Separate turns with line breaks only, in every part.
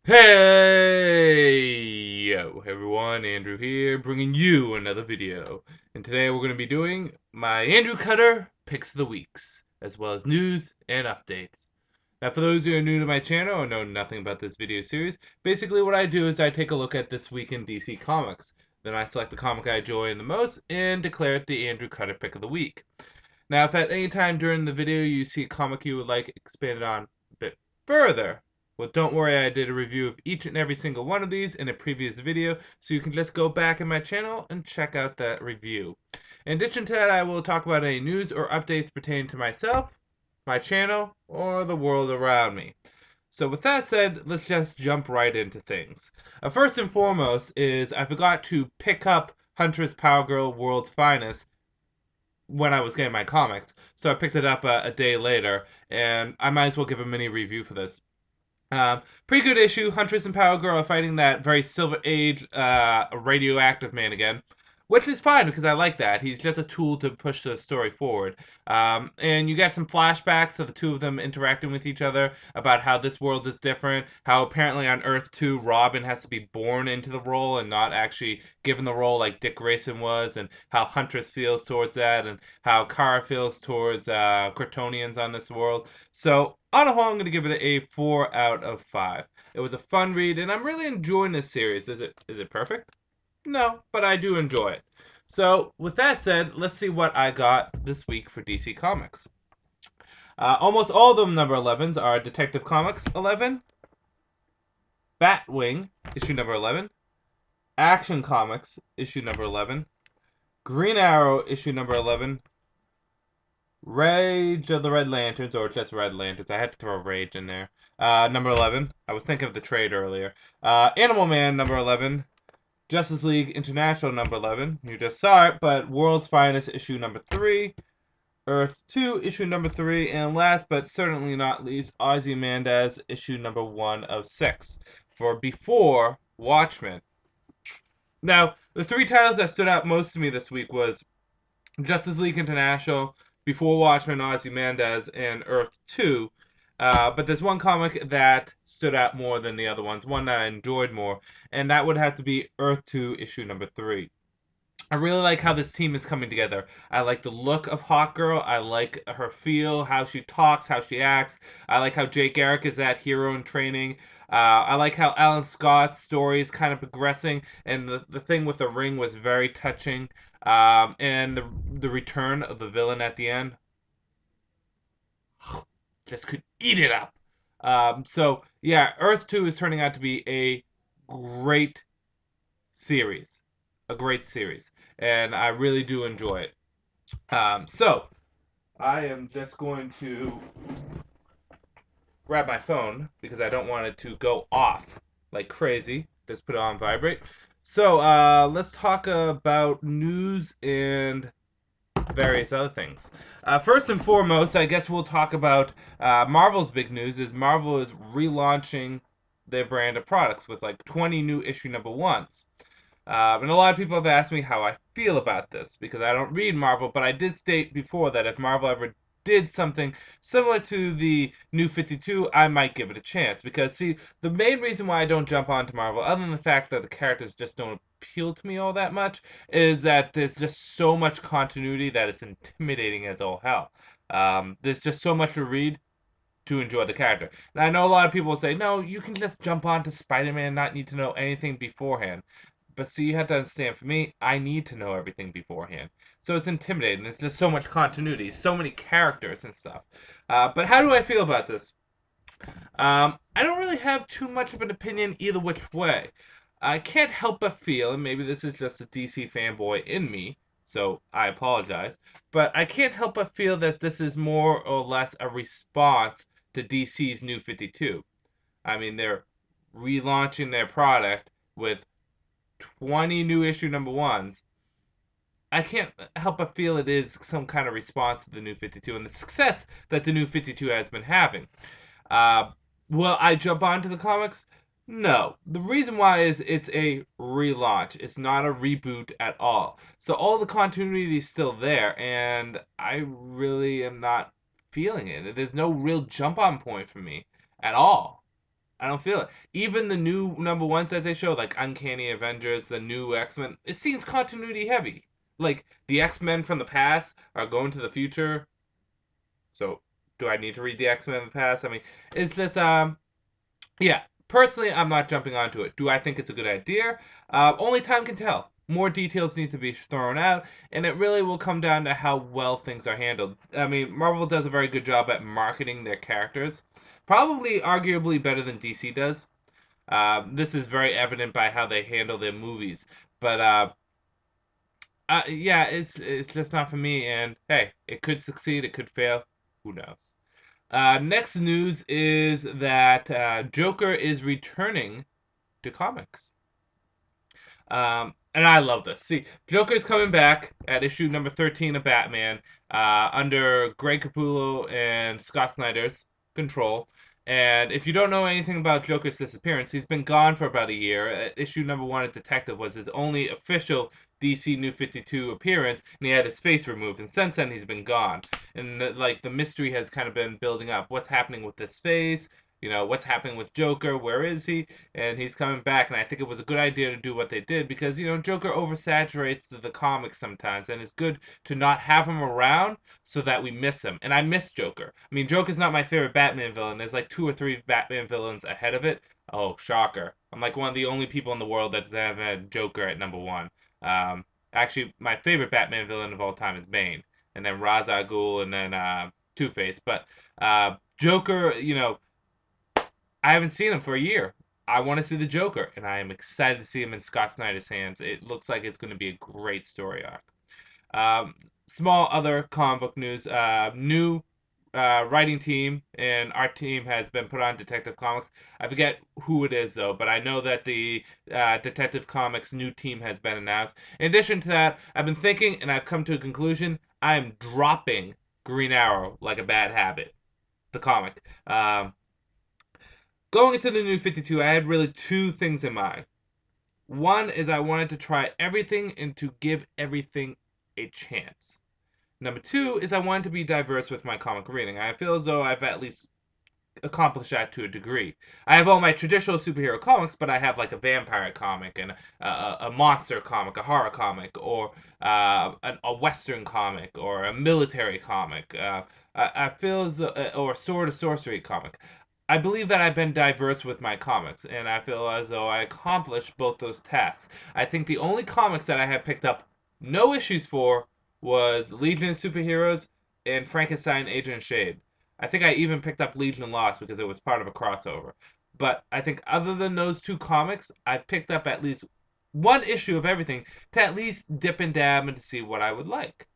Hey everyone, Andrew here, bringing you another video. And today we're going to be doing my Andrew Cutter Picks of the Weeks, as well as news and updates. Now for those who are new to my channel or know nothing about this video series, basically what I do is I take a look at this week in DC Comics. Then I select the comic I enjoy the most and declare it the Andrew Cutter Pick of the Week. Now if at any time during the video you see a comic you would like expanded on a bit further, well, don't worry, I did a review of each and every single one of these in a previous video, so you can just go back in my channel and check out that review. In addition to that, I will talk about any news or updates pertaining to myself, my channel, or the world around me. So with that said, let's just jump right into things. First and foremost is I forgot to pick up Huntress Power Girl World's Finest when I was getting my comics, so I picked it up a day later, and I might as well give a mini review for this. Pretty good issue. Huntress and Power Girl are fighting that very Silver Age radioactive man again, which is fine because I like that. He's just a tool to push the story forward. And you get some flashbacks of the two of them interacting with each other about how this world is different, how apparently on Earth 2, Robin has to be born into the role and not actually given the role like Dick Grayson was, and how Huntress feels towards that, and how Kara feels towards Kryptonians on this world. So, on a whole, I'm going to give it a 4 out of 5. It was a fun read, and I'm really enjoying this series. Is it perfect? No, but I do enjoy it. So, with that said, let's see what I got this week for DC Comics. Almost all of them number 11s are Detective Comics 11, Batwing, issue number 11, Action Comics, issue number 11, Green Arrow, issue number 11, Rage of the Red Lanterns, or just Red Lanterns. I had to throw Rage in there. Number 11. I was thinking of the trade earlier. Animal Man, number 11. Justice League International, number 11. You just saw it, but World's Finest, issue number 3. Earth 2, issue number 3. And last but certainly not least, Ozymandias, issue number 1 of 6. For Before Watchmen. Now, the three titles that stood out most to me this week was Justice League International, Before Watchmen, Ozymandias, and Earth 2. But there's one comic that stood out more than the other ones, one that I enjoyed more, and that would have to be Earth 2, issue number 3. I really like how this team is coming together. I like the look of Hawkgirl. I like her feel, how she talks, how she acts. I like how Jay Garrick is that hero in training. I like how Alan Scott's story is kind of progressing, and the thing with the ring was very touching. And the return of the villain at the end, just could eat it up. So yeah, Earth 2 is turning out to be a great series. A great series. And I really do enjoy it. So I am just going to grab my phone because I don't want it to go off like crazy. Just put it on vibrate. So let's talk about news and various other things. First and foremost, I guess we'll talk about Marvel's big news is Marvel is relaunching their brand of products with like 20 new issue number ones. And a lot of people have asked me how I feel about this because I don't read Marvel, but I did state before that if Marvel ever did something similar to the New 52, I might give it a chance. Because, see, the main reason why I don't jump onto Marvel, other than the fact that the characters just don't appeal to me all that much, is that there's just so much continuity that it's intimidating as all hell. There's just so much to read to enjoy the character. And I know a lot of people will say, no, you can just jump onto Spider-Man and not need to know anything beforehand. But see, you have to understand, for me, I need to know everything beforehand. So it's intimidating. There's just so much continuity, so many characters and stuff. But how do I feel about this? I don't really have too much of an opinion either which way. I can't help but feel, and maybe this is just a DC fanboy in me, so I apologize, but I can't help but feel that this is more or less a response to DC's New 52. I mean, they're relaunching their product with 20 new issue number ones. I can't help but feel it is some kind of response to the New 52 and the success that the New 52 has been having. Uh, will I jump onto the comics? No. The reason why is it's a relaunch. It's not a reboot at all. So all the continuity is still there, and I really am not feeling it. There's no real jump on point for me at all. I don't feel it. Even the new number ones that they show, like Uncanny Avengers, the new X-Men, it seems continuity heavy. Like the X-Men from the past are going to the future. So do I need to read the X-Men in the past? I mean, it's just yeah. Personally, I'm not jumping onto it. Do I think it's a good idea? Only time can tell. More details need to be thrown out, and it really will come down to how well things are handled. I mean, Marvel does a very good job at marketing their characters, probably arguably better than DC does. This is very evident by how they handle their movies. But yeah, it's just not for me. And hey, it could succeed, it could fail. Who knows? Next news is that Joker is returning to comics. And I love this. See, Joker's coming back at issue number 13 of Batman under Greg Capullo and Scott Snyder's control. And if you don't know anything about Joker's disappearance, he's been gone for about a year. Issue number 1 of Detective was his only official DC New 52 appearance, and he had his face removed. And since then, he's been gone. And like the mystery has kind of been building up. What's happening with this face? You know, what's happening with Joker? Where is he? And he's coming back, and I think it was a good idea to do what they did because, you know, Joker oversaturates the comics sometimes, and it's good to not have him around so that we miss him. And I miss Joker. I mean, Joker's not my favorite Batman villain. There's like 2 or 3 Batman villains ahead of it. Oh, shocker. I'm like one of the only people in the world that's ever had Joker at number 1. Um, Actually, my favorite Batman villain of all time is Bane, and then Ra's al Ghul, and then Two-Face. But Joker, you know, I haven't seen him for a year. I want to see the Joker, and I am excited to see him in Scott Snyder's hands. It looks like it's going to be a great story arc. Small other comic book news. New writing team and art team has been put on Detective Comics. I forget who it is, though, but I know that the Detective Comics new team has been announced. In addition to that, I've been thinking, and I've come to a conclusion, I'm dropping Green Arrow like a bad habit. The comic. Going into the new 52, I had really 2 things in mind. One is I wanted to try everything and to give everything a chance. Number 2 is I wanted to be diverse with my comic reading. I feel as though I've at least accomplished that to a degree. I have all my traditional superhero comics, but I have like a vampire comic and a monster comic, a horror comic, or a western comic, or a military comic. I feel as though, or a sword of sorcery comic. I believe that I've been diverse with my comics, and I feel as though I accomplished both those tasks. I think the only comics that I have picked up no issues for was Legion of Superheroes and Frankenstein Agent Shade. I think I even picked up Legion Lost because it was part of a crossover. But I think other than those 2 comics, I've picked up at least 1 issue of everything to at least dip and dab and to see what I would like.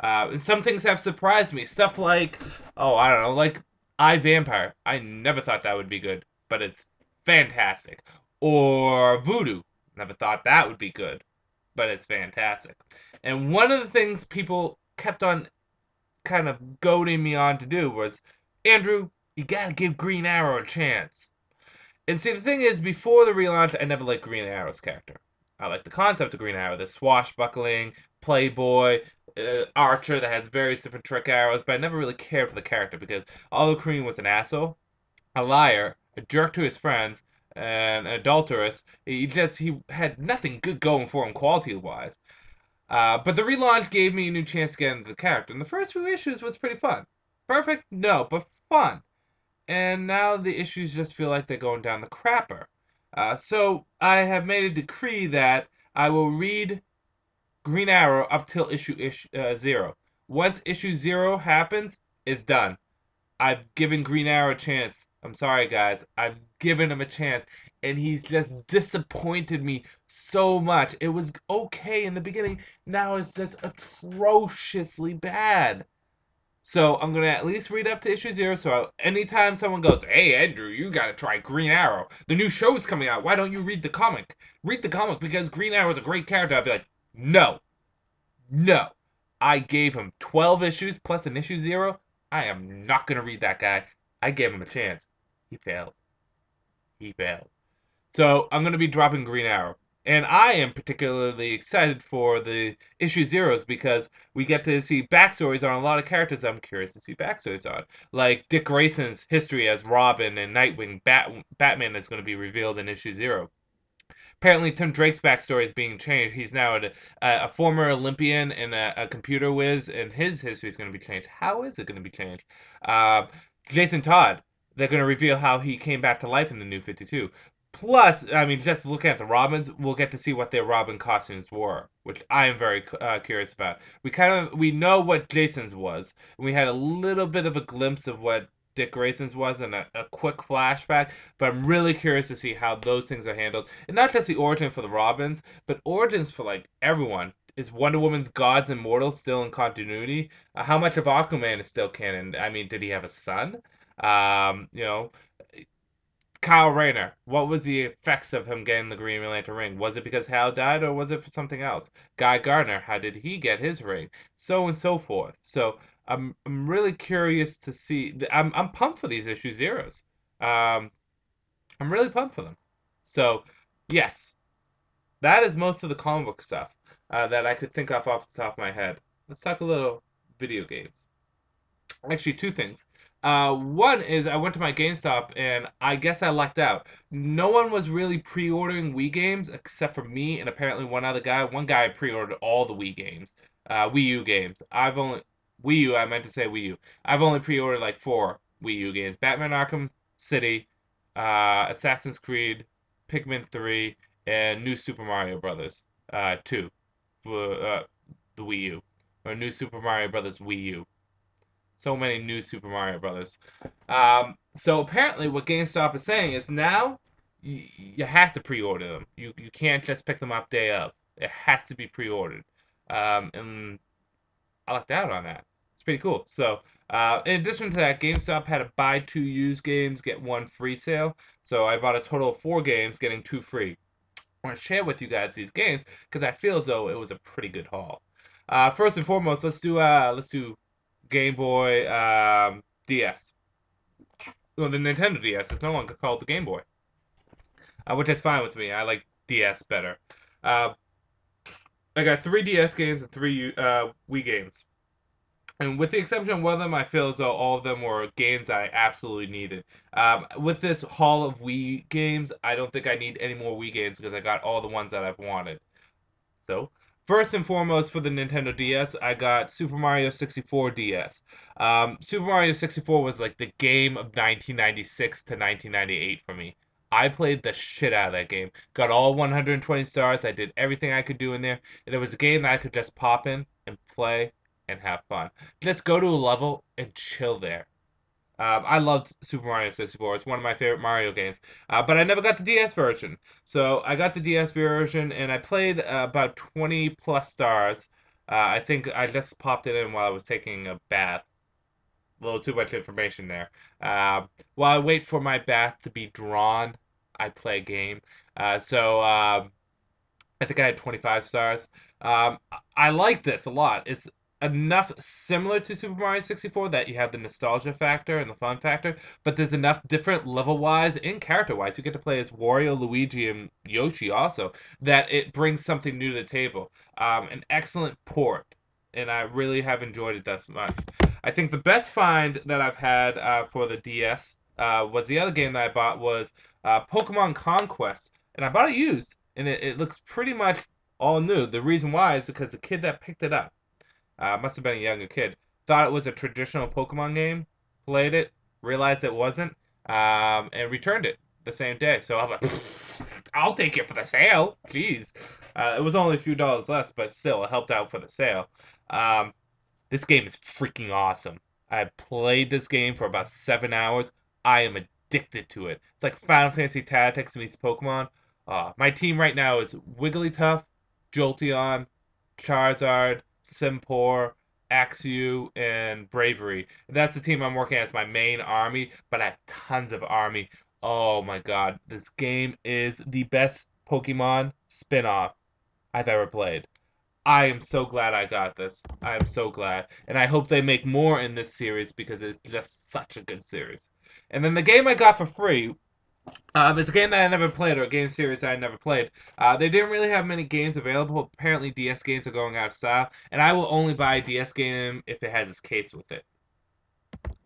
And some things have surprised me. Stuff like, oh, I don't know, like I Vampire. I never thought that would be good, but it's fantastic. Or Voodoo. Never thought that would be good, but it's fantastic. And one of the things people kept on kind of goading me on to do was, Andrew, you gotta give Green Arrow a chance. And see, the thing is, before the relaunch, I never liked Green Arrow's character. I like the concept of Green Arrow, the swashbuckling, playboy, archer that has various different trick arrows, but I never really cared for the character because although Green was an asshole, a liar, a jerk to his friends, and an adulteress, he had nothing good going for him quality wise. But the relaunch gave me a new chance to get into the character, and the first few issues was pretty fun. Perfect? No, but fun. And now the issues just feel like they're going down the crapper. So I have made a decree that I will read Green Arrow up till issue 0. Once issue 0 happens, it's done. I've given Green Arrow a chance. I'm sorry, guys. I've given him a chance, and he's just disappointed me so much. It was okay in the beginning. Now it's just atrociously bad. So I'm gonna at least read up to issue 0. So anytime someone goes, "Hey Andrew, you gotta try Green Arrow. The new show's coming out. Why don't you read the comic? Read the comic because Green Arrow is a great character." I'll be like, "No, no." I gave him 12 issues plus an issue 0. I am not gonna read that guy. I gave him a chance. He failed. He failed. So I'm gonna be dropping Green Arrow. And I am particularly excited for the issue zeros because we get to see backstories on a lot of characters I'm curious to see backstories on. Like Dick Grayson's history as Robin and Nightwing. Batman is going to be revealed in issue zero. Apparently, Tim Drake's backstory is being changed. He's now a former Olympian and a computer whiz, and his history is going to be changed. How is it going to be changed? Uh, Jason Todd, they're going to reveal how he came back to life in the New 52. Plus, I mean, just looking at the Robins, we'll get to see what their Robin costumes were, which I am very curious about. We know what Jason's was. And we had a little bit of a glimpse of what Dick Grayson's was and a quick flashback, but I'm really curious to see how those things are handled. And not just the origin for the Robins, but origins for like everyone. Is Wonder Woman's Gods and Mortals still in continuity? How much of Aquaman is still canon? I mean, did he have a son? You know, Kyle Rayner, what was the effects of him getting the Green Lantern ring? Was it because Hal died or was it for something else? Guy Gardner, how did he get his ring? So and so forth. So I'm really curious to see. I'm pumped for these issue zeros. Um, I'm really pumped for them. So yes, that is most of the comic book stuff that I could think of off the top of my head. Let's talk a little video games. Actually, two things. One is I went to my GameStop and I guess I lucked out. No one was really pre-ordering Wii games except for me and apparently one other guy. One guy pre-ordered all the Wii games, Wii U games. Wii U. I meant to say Wii U. I've only pre-ordered like 4 Wii U games: Batman Arkham City, Assassin's Creed, Pikmin 3, and New Super Mario Brothers 2 for the Wii U, or New Super Mario Brothers Wii U. So many new Super Mario Brothers. So apparently, what GameStop is saying is now you have to pre-order them. You can't just pick them up day of. It has to be pre-ordered. And I lucked out on that. It's pretty cool. So in addition to that, GameStop had a buy 2 used games get 1 free sale. So I bought a total of 4 games, getting 2 free. I want to share with you guys these games because I feel as though it was a pretty good haul. First and foremost, let's do Game Boy DS. Well, the Nintendo DS is no longer called the Game Boy, which is fine with me. I like DS better. Uh, I got 3 DS games and 3 Wii games. And with the exception of one of them, I feel as though all of them were games that I absolutely needed. With this haul of Wii games, I don't think I need any more Wii games because I got all the ones that I've wanted. So, first and foremost for the Nintendo DS, I got Super Mario 64 DS. Super Mario 64 was like the game of 1996 to 1998 for me. I played the shit out of that game. Got all 120 stars. I did everything I could do in there. And it was a game that I could just pop in and play and have fun. Just go to a level and chill there. I loved Super Mario 64. It's one of my favorite Mario games. But I never got the DS version. So I got the DS version and I played about 20 plus stars. I think I just popped it in while I was taking a bath. A little too much information there. While I wait for my bath to be drawn, I play a game. I think I had 25 stars. I like this a lot. It's enough similar to Super Mario 64 that you have the nostalgia factor and the fun factor, but there's enough different level wise and character wise. You get to play as Wario, Luigi, and Yoshi also, that it brings something new to the table. An excellent port, and I really have enjoyed it that much. I think the best find that I've had for the DS was the other game that I bought was Pokemon Conquest, and I bought it used and it looks pretty much all new. The reason why is because the kid that picked it up, must have been a younger kid, thought it was a traditional Pokemon game, played it, realized it wasn't, and returned it the same day. So I'm like, I'll take it for the sale. Jeez. It was only a few dollars less, but still, it helped out for the sale. Um, this game is freaking awesome. I played this game for about 7 hours. I am addicted to it. It's like Final Fantasy Tactics meets Pokemon. My team right now is Wigglytuff, Jolteon, Charizard, Simpor, Axew, and Bravery. That's the team I'm working as my main army, but I have tons of army. Oh my god, this game is the best Pokemon spin-off I've ever played. I am so glad I got this. I am so glad. And I hope they make more in this series because it's just such a good series. And then the game I got for free It's a game that I never played, or a game series that I never played. They didn't really have many games available. Apparently, DS games are going out of style, and I will only buy a DS game if it has its case with it.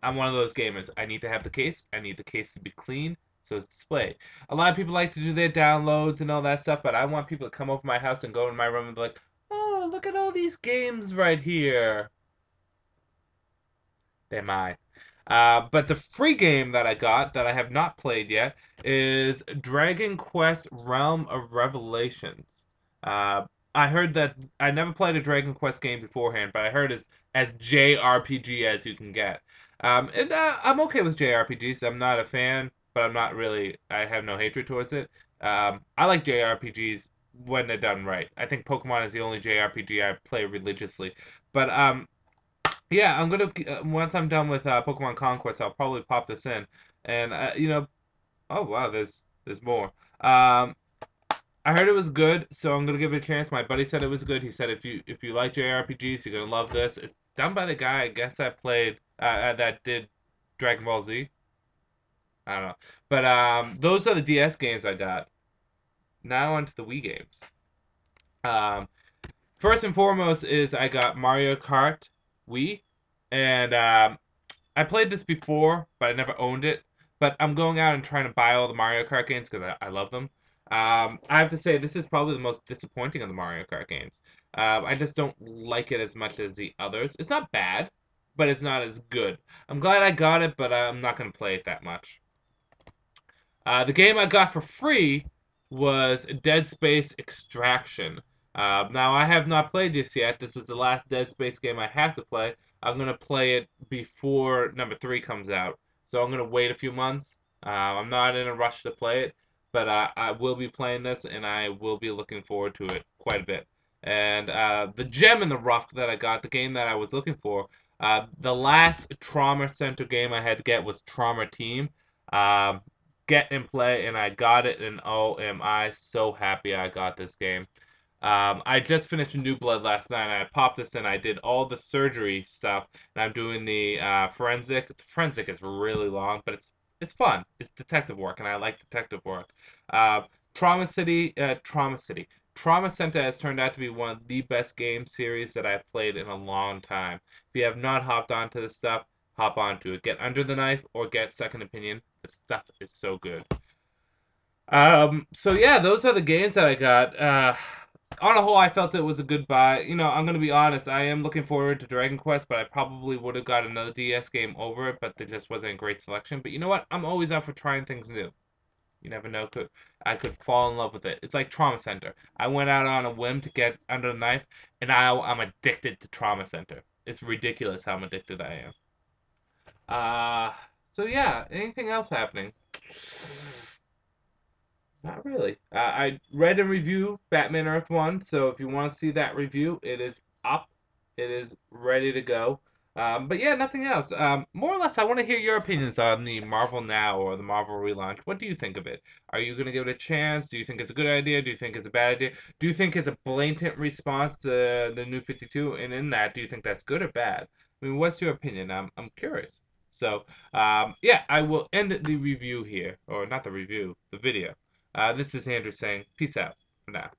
I'm one of those gamers. I need to have the case. I need the case to be clean, so it's displayed. A lot of people like to do their downloads and all that stuff, but I want people to come over my house and go in my room and be like, "Oh, look at all these games right here." They're mine. But the free game that I got that I have not played yet is Dragon Quest Realm of Revelations. Uh, I heard that I never played a Dragon Quest game beforehand, but I heard it's as JRPG as you can get. And I'm okay with JRPGs. I'm not a fan, but I'm not really. I have no hatred towards it. I like JRPGs when they're done right. I think Pokemon is the only JRPG I play religiously. But yeah, I'm gonna once I'm done with Pokemon Conquest, I'll probably pop this in, and oh wow, there's more. Um, I heard it was good, so I'm gonna give it a chance. My buddy said it was good. He said if you like JRPGs, you're gonna love this. It's done by the guy I guess that played that did Dragon Ball Z. I don't know, but those are the DS games I got. Now onto the Wii games. Um, First and foremost is I got Mario Kart Wii, and I played this before, but I never owned it. But I'm going out and trying to buy all the Mario Kart games because I love them. I have to say this is probably the most disappointing of the Mario Kart games. I just don't like it as much as the others. It's not bad, but it's not as good. I'm glad I got it, but I'm not going to play it that much. The game I got for free was Dead Space Extraction. Now, I have not played this yet. This is the last Dead Space game I have to play. I'm going to play it before number 3 comes out. So I'm going to wait a few months. I'm not in a rush to play it, but I will be playing this, and I will be looking forward to it quite a bit. And the gem in the rough that I got, the game that I was looking for, the last Trauma Center game I had to get was Trauma Team. Um, get and play, and I got it, and oh, am I so happy I got this game. I just finished New Blood last night, and I popped this in. I did all the surgery stuff, and I'm doing the forensic. The forensic is really long, but it's fun. It's detective work, and I like detective work. Uh, Trauma City. Trauma Center has turned out to be one of the best game series that I've played in a long time. If you have not hopped onto this stuff, hop onto it. Get Under the Knife or get Second Opinion. The stuff is so good. So yeah, those are the games that I got. On a whole, I felt it was a good buy. I'm gonna be honest. I am looking forward to Dragon Quest, but I probably would have got another DS game over it, but there just wasn't a great selection. But you know what? I'm always out for trying things new. You never know. I could fall in love with it. It's like Trauma Center. I went out on a whim to get Under the Knife, and now I'm addicted to Trauma Center. It's ridiculous how addicted I am. Uh, so yeah, anything else happening? Not really. I read and review Batman Earth 1, so if you want to see that review, it is up. It is ready to go. But yeah, nothing else. More or less, I want to hear your opinions on the Marvel Now or the Marvel relaunch. What do you think of it? Are you going to give it a chance? Do you think it's a good idea? Do you think it's a bad idea? Do you think it's a blatant response to the New 52? And in that, do you think that's good or bad? I mean, what's your opinion? I'm curious. So, yeah, I will end the review here. Or not the review, the video. This is Andrew saying peace out for now.